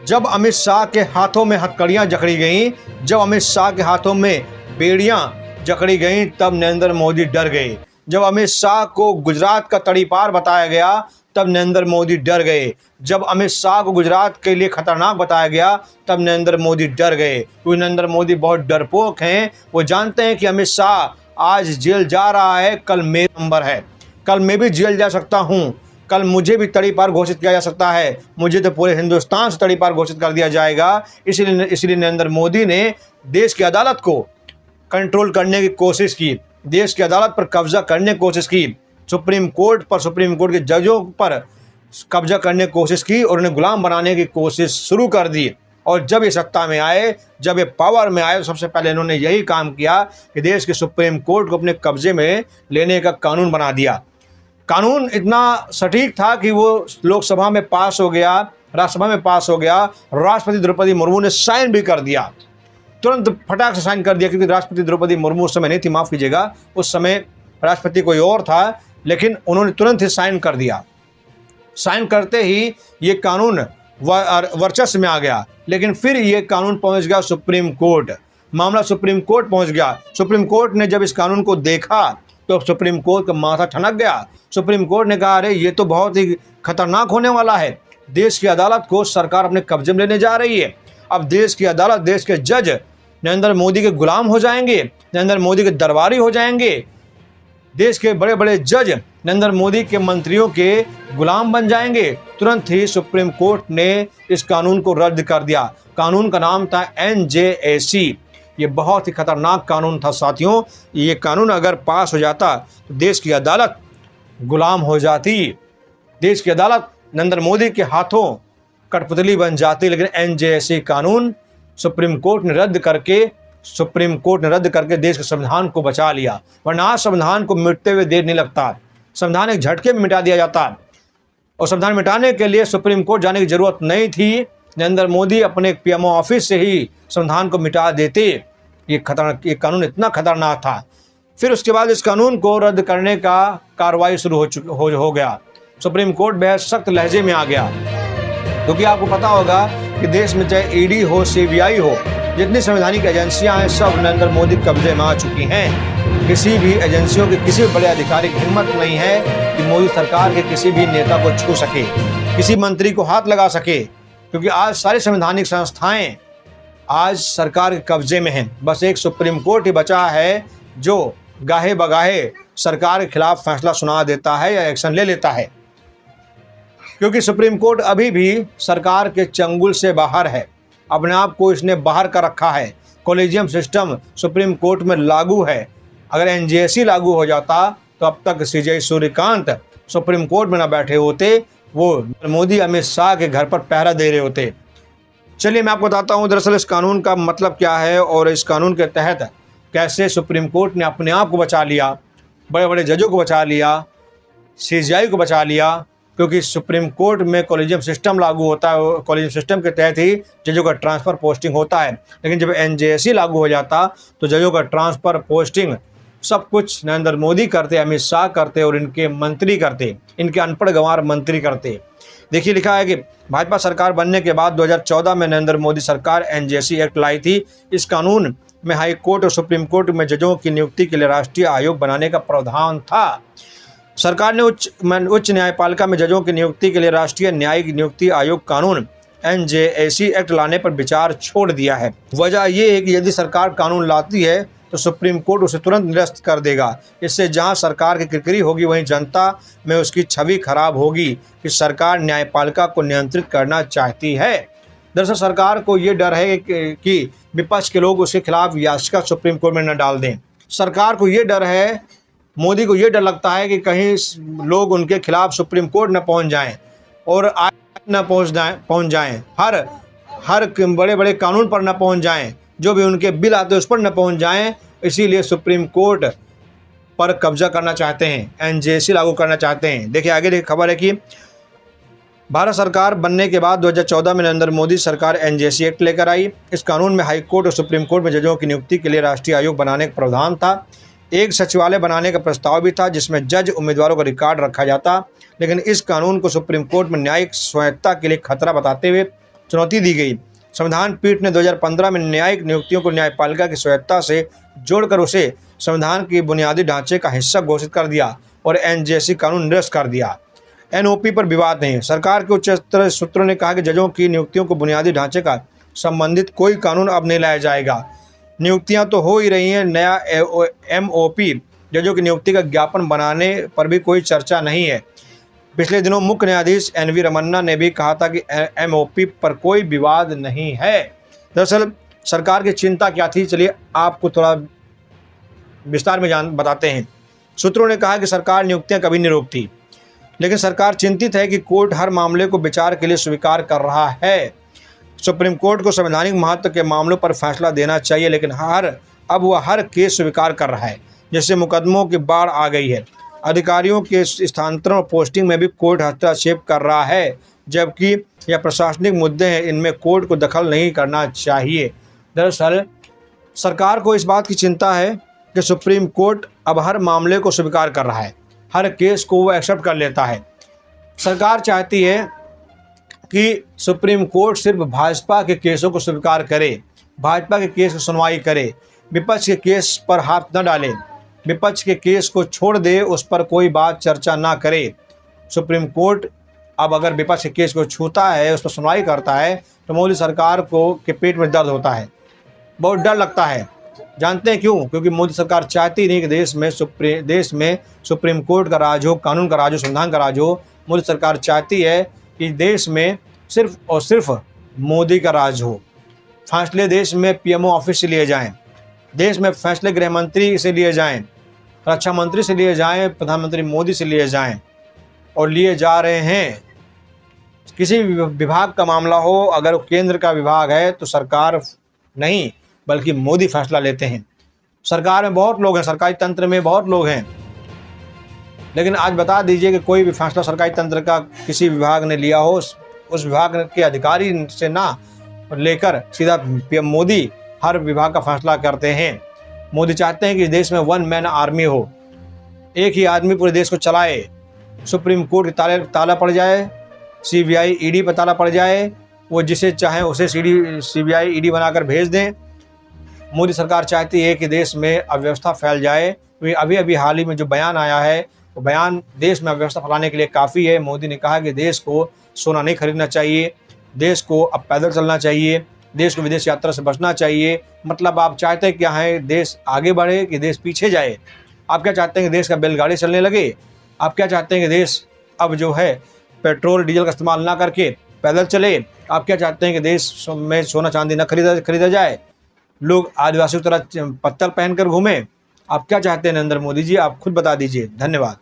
जब अमित शाह के हाथों में हथकड़ियां जकड़ी गईं, जब अमित शाह के हाथों में बेड़ियां जकड़ी गईं, तब नरेंद्र मोदी डर गए। जब अमित शाह को गुजरात का तड़ीपार बताया गया, तब नरेंद्र मोदी डर गए। जब अमित शाह को गुजरात के लिए खतरनाक बताया गया, तब नरेंद्र मोदी डर गए, क्योंकि नरेंद्र मोदी बहुत डरपोक हैं। वो जानते हैं कि अमित शाह आज जेल जा रहा है, कल मेरा नंबर है, कल मैं भी जेल जा सकता हूँ, कल मुझे भी तड़ीपार घोषित किया जा सकता है, मुझे तो पूरे हिंदुस्तान से तड़ीपार घोषित कर दिया जाएगा। इसलिए नरेंद्र मोदी ने देश की अदालत को कंट्रोल करने की कोशिश की, देश की अदालत पर कब्जा करने की कोशिश की, सुप्रीम कोर्ट के जजों पर कब्जा करने की कोशिश की और उन्हें गुलाम बनाने की कोशिश शुरू कर दी। और जब ये सत्ता में आए, जब ये पावर में आए, तो सबसे पहले इन्होंने यही काम किया कि देश के सुप्रीम कोर्ट को अपने कब्जे में लेने का कानून बना दिया। कानून इतना सटीक था कि वो लोकसभा में पास हो गया, राज्यसभा में पास हो गया, राष्ट्रपति द्रौपदी मुर्मू ने साइन भी कर दिया, तुरंत फटाक से साइन कर दिया, क्योंकि राष्ट्रपति द्रौपदी मुर्मू उस समय नहीं थी, माफ़ कीजिएगा, उस समय राष्ट्रपति कोई और था, लेकिन उन्होंने तुरंत ही साइन कर दिया। साइन करते ही ये कानून वर्चस्व में आ गया। लेकिन फिर ये कानून पहुंच गया सुप्रीम कोर्ट, मामला सुप्रीम कोर्ट पहुंच गया। सुप्रीम कोर्ट ने जब इस कानून को देखा तो सुप्रीम कोर्ट का माथा ठनक गया। सुप्रीम कोर्ट ने कहा, अरे ये तो बहुत ही खतरनाक होने वाला है, देश की अदालत को सरकार अपने कब्जे में लेने जा रही है। अब देश की अदालत, देश के जज नरेंद्र मोदी के गुलाम हो जाएंगे, नरेंद्र मोदी के दरबारी हो जाएंगे, देश के बड़े बड़े जज नरेंद्र मोदी के मंत्रियों के गुलाम बन जाएंगे। तुरंत ही सुप्रीम कोर्ट ने इस कानून को रद्द कर दिया। कानून का नाम था NJAC। ये बहुत ही खतरनाक कानून था साथियों। ये कानून अगर पास हो जाता तो देश की अदालत गुलाम हो जाती, देश की अदालत नरेंद्र मोदी के हाथों कठपुतली बन जाती। लेकिन NJAC कानून सुप्रीम कोर्ट ने रद्द करके देश के संविधान को बचा लिया। वरना आज संविधान को मिटते हुए देर नहीं लगता, संविधान एक झटके में मिटा दिया जाता। और संविधान मिटाने के लिए सुप्रीम कोर्ट जाने की जरूरत नहीं थी, नरेंद्र मोदी अपने PMO ऑफिस से ही संविधान को मिटा देते। ये कानून इतना खतरनाक था। फिर उसके बाद इस कानून को रद्द करने का कार्रवाई शुरू हो गया। सुप्रीम कोर्ट बेहद सख्त लहजे में आ गया, क्योंकि आपको पता होगा कि देश में चाहे ED हो, CBI हो, जितनी संवैधानिक एजेंसियां हैं, सब नरेंद्र मोदी कब्जे में आ चुकी हैं। किसी भी एजेंसियों के किसी भी बड़े अधिकारी की हिम्मत नहीं है कि मोदी सरकार के किसी भी नेता को छू सके, किसी मंत्री को हाथ लगा सके, क्योंकि आज सारी संवैधानिक संस्थाएं आज सरकार के कब्जे में हैं। बस एक सुप्रीम कोर्ट ही बचा है जो गाहे बगाहे सरकार के खिलाफ फैसला सुना देता है या एक्शन ले लेता है, क्योंकि सुप्रीम कोर्ट अभी भी सरकार के चंगुल से बाहर है, अपने आप को इसने बाहर कर रखा है। कॉलेजियम सिस्टम सुप्रीम कोर्ट में लागू है। अगर NJAC लागू हो जाता तो अब तक CJ सूर्यकांत सुप्रीम कोर्ट में ना बैठे होते, वो मोदी अमित शाह के घर पर पहरा दे रहे होते। चलिए मैं आपको बताता हूँ दरअसल इस कानून का मतलब क्या है और इस कानून के तहत कैसे सुप्रीम कोर्ट ने अपने आप को बचा लिया, बड़े बड़े जजों को बचा लिया, CJI को बचा लिया, क्योंकि सुप्रीम कोर्ट में कॉलेजियम सिस्टम लागू होता है। कॉलेजियम सिस्टम के तहत ही जजों का ट्रांसफ़र पोस्टिंग होता है। लेकिन जब NJAC लागू हो जाता तो जजों का ट्रांसफ़र पोस्टिंग सब कुछ नरेंद्र मोदी करते, अमित शाह करते और इनके मंत्री करते, इनके अनपढ़ गंवार मंत्री करते। देखिए लिखा है कि भाजपा सरकार बनने के बाद 2014 में नरेंद्र मोदी सरकार NJAC एक्ट लाई थी। इस कानून में हाई कोर्ट और सुप्रीम कोर्ट में जजों की नियुक्ति के लिए राष्ट्रीय आयोग बनाने का प्रावधान था। सरकार ने उच्च न्यायपालिका में जजों की नियुक्ति के लिए राष्ट्रीय न्यायिक नियुक्ति आयोग कानून NJAC एक्ट लाने पर विचार छोड़ दिया है। वजह यह है कि यदि सरकार कानून लाती है तो सुप्रीम कोर्ट उसे तुरंत निरस्त कर देगा। इससे जहां सरकार की किरकिरी होगी, वहीं जनता में उसकी छवि खराब होगी कि सरकार न्यायपालिका को नियंत्रित करना चाहती है। दरअसल सरकार को ये डर है कि विपक्ष के लोग उसके खिलाफ याचिका सुप्रीम कोर्ट में न डाल दें। सरकार को ये डर है, मोदी को ये डर लगता है कि कहीं लोग उनके खिलाफ सुप्रीम कोर्ट न पहुंच जाएं और न पहुंच जाएं, हर बड़े बड़े कानून पर न पहुंच जाएं, जो भी उनके बिल आते हैं उस पर न पहुंच जाएं। इसीलिए सुप्रीम कोर्ट पर कब्जा करना चाहते हैं, NJAC लागू करना चाहते हैं। देखिए आगे खबर है कि भारत सरकार बनने के बाद 2014 में नरेंद्र मोदी सरकार NJAC एक्ट लेकर आई। इस कानून में हाई कोर्ट और सुप्रीम कोर्ट में जजों की नियुक्ति के लिए राष्ट्रीय आयोग बनाने का प्रावधान था। एक सचिवालय बनाने का प्रस्ताव भी था जिसमें जज उम्मीदवारों का रिकॉर्ड रखा जाता, लेकिन इस कानून को सुप्रीम कोर्ट में न्यायिक स्वायत्तता के लिए खतरा बताते हुए चुनौती दी गई। संविधान पीठ ने 2015 में न्यायिक नियुक्तियों को न्यायपालिका की स्वायत्तता से जोड़कर उसे संविधान के बुनियादी ढांचे का हिस्सा घोषित कर दिया और एनजेसी कानून निरस्त कर दिया। एनओपी पर विवाद नहीं। सरकार के उच्चतर सूत्रों ने कहा कि जजों की नियुक्तियों को बुनियादी ढांचे का संबंधित कोई कानून अब नहीं लाया जाएगा। नियुक्तियां तो हो ही रही हैं, नया एमओपी जजों की नियुक्ति का ज्ञापन बनाने पर भी कोई चर्चा नहीं है। पिछले दिनों मुख्य न्यायाधीश एनवी रमन्ना ने भी कहा था कि एमओपी पर कोई विवाद नहीं है। दरअसल सरकार की चिंता क्या थी, चलिए आपको थोड़ा विस्तार में बताते हैं। सूत्रों ने कहा कि सरकार नियुक्तियां कभी नहीं रोकती, लेकिन सरकार चिंतित है कि कोर्ट हर मामले को विचार के लिए स्वीकार कर रहा है। सुप्रीम कोर्ट को संवैधानिक महत्व के मामलों पर फैसला देना चाहिए, लेकिन अब वह हर केस स्वीकार कर रहा है, जिससे मुकदमों की बाढ़ आ गई है। अधिकारियों के स्थानांतरण और पोस्टिंग में भी कोर्ट हस्तक्षेप कर रहा है, जबकि यह प्रशासनिक मुद्दे हैं, इनमें कोर्ट को दखल नहीं करना चाहिए। दरअसल सरकार को इस बात की चिंता है कि सुप्रीम कोर्ट अब हर मामले को स्वीकार कर रहा है, हर केस को वो एक्सेप्ट कर लेता है। सरकार चाहती है कि सुप्रीम कोर्ट सिर्फ भाजपा के केसों को स्वीकार करे, भाजपा के केस की सुनवाई करे, विपक्ष के केस पर हाथ न डाले, विपक्ष के केस को छोड़ दे, उस पर कोई बात चर्चा ना करे। सुप्रीम कोर्ट अब अगर विपक्ष के केस को छूता है, उस पर सुनवाई करता है, तो मोदी सरकार के पेट में दर्द होता है, बहुत डर लगता है। जानते हैं क्यों? क्योंकि मोदी सरकार चाहती नहीं कि देश में सुप्रीम कोर्ट का राज हो, कानून का राज हो, संविधान का राज हो। मोदी सरकार चाहती है कि देश में सिर्फ और सिर्फ मोदी का राज हो। फैसले देश में पीएमओ ऑफिस से लिए जाएं, देश में फैसले गृह मंत्री से लिए जाएं, रक्षा मंत्री से लिए जाएं, प्रधानमंत्री मोदी से लिए जाएं, और लिए जा रहे हैं। किसी विभाग का मामला हो, अगर केंद्र का विभाग है तो सरकार नहीं बल्कि मोदी फैसला लेते हैं। सरकार में बहुत लोग हैं, सरकारी तंत्र में बहुत लोग हैं, लेकिन आज बता दीजिए कि कोई भी फैसला सरकारी तंत्र का किसी विभाग ने लिया हो, उस विभाग के अधिकारी से ना लेकर सीधा पीएम मोदी हर विभाग का फैसला करते हैं। मोदी चाहते हैं कि देश में वन मैन आर्मी हो, एक ही आदमी पूरे देश को चलाए। सुप्रीम कोर्ट के ताला पड़ जाए, सीबीआई ईडी पर ताला पड़ जाए, वो जिसे चाहें उसे सीबीआई ईडी बनाकर भेज दें। मोदी सरकार चाहती है कि देश में अव्यवस्था फैल जाए। तो अभी हाल ही में जो बयान आया है, वो बयान देश में अव्यवस्था फैलाने के लिए काफ़ी है। मोदी ने कहा कि देश को सोना नहीं खरीदना चाहिए, देश को अब पैदल चलना चाहिए, देश को विदेश यात्रा से बचना चाहिए। मतलब आप चाहते हैं क्या है, देश आगे बढ़े कि देश पीछे जाए? आप क्या चाहते हैं कि देश का बैलगाड़ी चलने लगे? आप क्या चाहते हैं कि देश अब जो है पेट्रोल डीजल का इस्तेमाल ना करके पैदल चले? आप क्या चाहते हैं कि देश में सोना चांदी न खरीदा जाए, लोग आदिवासियों की तरह पत्तल पहनकर घूमें? आप क्या चाहते हैं नरेंद्र मोदी जी? आप खुद बता दीजिए। धन्यवाद।